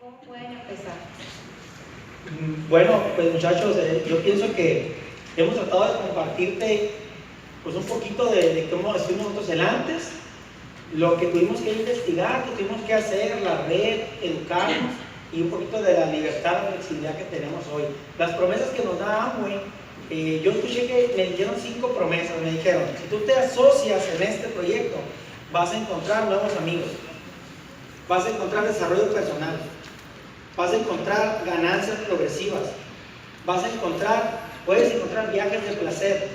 ¿Cómo pueden empezar? Bueno, pues muchachos, yo pienso que hemos tratado de compartirte pues un poquito de cómo estuvimos nosotros el antes, lo que tuvimos que investigar, que tuvimos que hacer, la red, educarnos y un poquito de la libertad, la flexibilidad que tenemos hoy. Las promesas que nos da Amway, yo escuché que me dijeron 5 promesas, me dijeron, si tú te asocias en este proyecto, vas a encontrar nuevos amigos, vas a encontrar desarrollo personal, vas a encontrar ganancias progresivas, puedes encontrar viajes de placer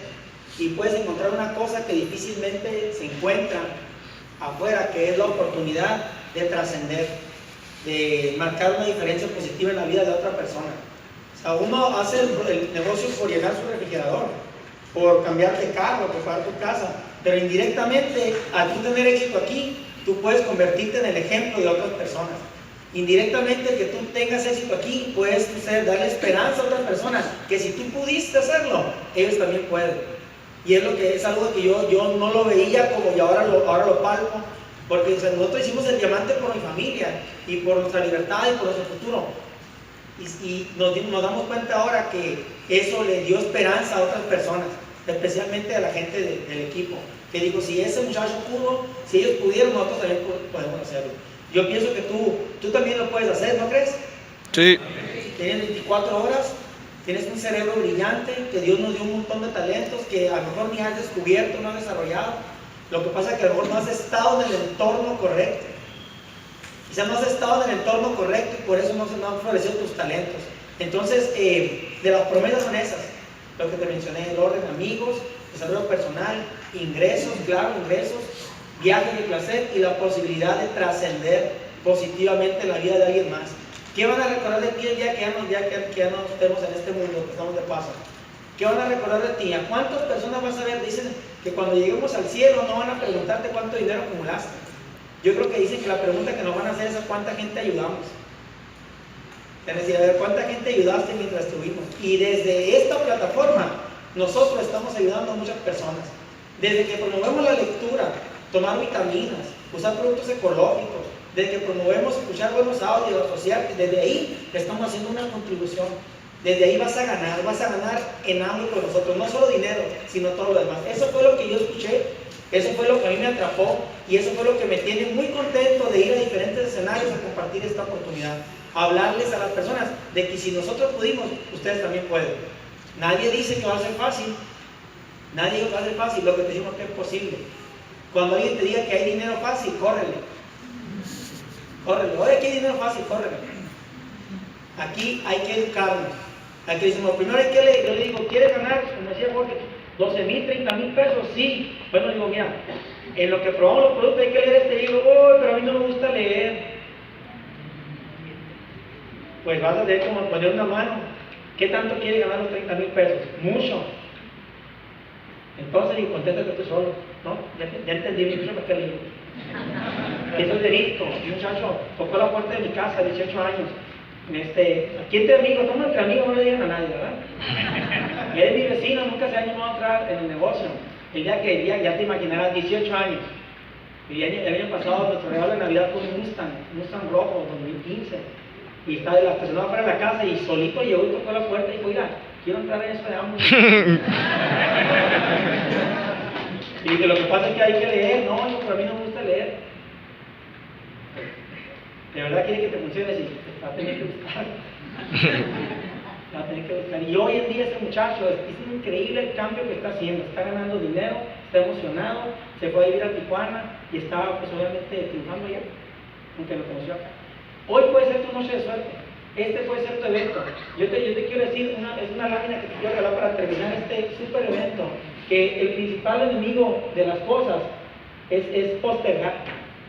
y puedes encontrar una cosa que difícilmente se encuentra afuera, que es la oportunidad de trascender, de marcar una diferencia positiva en la vida de otra persona. O sea, uno hace el negocio por llenar su refrigerador, por cambiar de carro, por pagar tu casa, pero indirectamente, al tú tener éxito aquí, tú puedes convertirte en el ejemplo de otras personas. Indirectamente, el que tú tengas éxito aquí, puedes darle esperanza a otras personas, que si tú pudiste hacerlo, ellos también pueden. Y es algo que yo no lo veía como y ahora lo palpo, porque o sea, nosotros hicimos el diamante por mi familia, y por nuestra libertad y por nuestro futuro. Y nos damos cuenta ahora que eso le dio esperanza a otras personas, especialmente a la gente del equipo. Que digo, si ese muchacho pudo, si ellos pudieron, nosotros también podemos hacerlo. Yo pienso que tú también lo puedes hacer, ¿no crees? Sí. Tienes 24 horas, tienes un cerebro brillante, que Dios nos dio un montón de talentos que a lo mejor ni has descubierto, no has desarrollado. Lo que pasa es que a lo mejor no has estado en el entorno correcto. Quizás no has estado en el entorno correcto y por eso no han florecido tus talentos. Entonces, de las promesas son esas, lo que te mencioné, el orden, amigos, desarrollo personal, ingresos, viajes de placer y la posibilidad de trascender positivamente la vida de alguien más. ¿Qué van a recordar de ti el día que ya no estemos en este mundo, que estamos de paso? ¿Qué van a recordar de ti? ¿A cuántas personas vas a ver? Dicen que cuando lleguemos al cielo no van a preguntarte cuánto dinero acumulaste. Yo creo que dicen que la pregunta que nos van a hacer es a cuánta gente ayudamos. Es decir, a ver cuánta gente ayudaste mientras estuvimos. Y desde esta plataforma nosotros estamos ayudando a muchas personas. Desde que promovemos la lectura, tomar vitaminas, usar productos ecológicos, desde que promovemos escuchar buenos audios, asociar, desde ahí estamos haciendo una contribución. Desde ahí vas a ganar en ambos con nosotros, no solo dinero, sino todo lo demás. Eso fue lo que yo escuché, eso fue lo que a mí me atrapó y eso fue lo que me tiene muy contento de ir a diferentes escenarios a compartir esta oportunidad. A hablarles a las personas de que si nosotros pudimos, ustedes también pueden. Nadie dice que va a ser fácil, nadie dice que va a ser fácil, lo que te decimos que es posible. Cuando alguien te diga que hay dinero fácil, córrele. Oye, aquí hay dinero fácil, córrele. Aquí hay que educarnos. Aquí decimos, primero hay que leer. Yo le digo, ¿quieres ganar? Como decía Jorge, 12,000, 30,000 pesos, sí. Bueno, digo, mira, en lo que probamos los productos hay que leer este libro. Pero a mí no me gusta leer. Pues vas a tener como poner una mano. ¿Qué tanto quieres ganar los 30,000 pesos? Mucho. Entonces, digo, contéstate tú solo, ¿no? Ya entendí, mi hijo, ¿qué libro? Eso es delito. Un muchacho tocó la puerta de mi casa, 18 años. Aquí entre amigos, somos entre amigos, no le digan a nadie, ¿verdad? Y él es mi vecino, nunca se ha animado a entrar en el negocio. El día que ya te imaginarás, 18 años. Y el año pasado nuestro regalo de Navidad fue un Mustang rojo, 2015. Y estaba la persona fuera de la casa y solito llegó y tocó la puerta y dijo, oiga, quiero entrar en eso de ambos. Y que lo que pasa es que hay que leer, no, pero a mí no me gusta leer. De verdad quiere que te funcione, sí, te va a tener que buscar. Va a tener que buscar. Y hoy en día ese muchacho es increíble el cambio que está haciendo. Está ganando dinero, está emocionado, se fue a vivir a Tijuana y está pues obviamente triunfando allá, aunque lo conoció acá. Hoy puede ser tu noche de suerte. Este puede ser tu evento. Yo te quiero decir, es una lámina que te quiero regalar para terminar este super evento, que el principal enemigo de las cosas es postergar.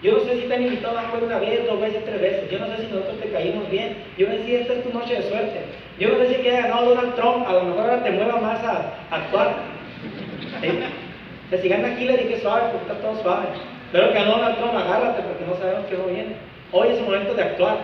Yo no sé si te han invitado a jugar una vez, 2 veces, 3 veces. Yo no sé si nosotros te caímos bien. Yo no sé si esta es tu noche de suerte. Yo no sé si que haya ganado Donald Trump, a lo mejor ahora te mueva más a actuar. Si gana Hillary, que suave, porque está todo suave. Pero que ganó Donald Trump, agárrate, porque no sabemos qué no viene. Hoy es el momento de actuar.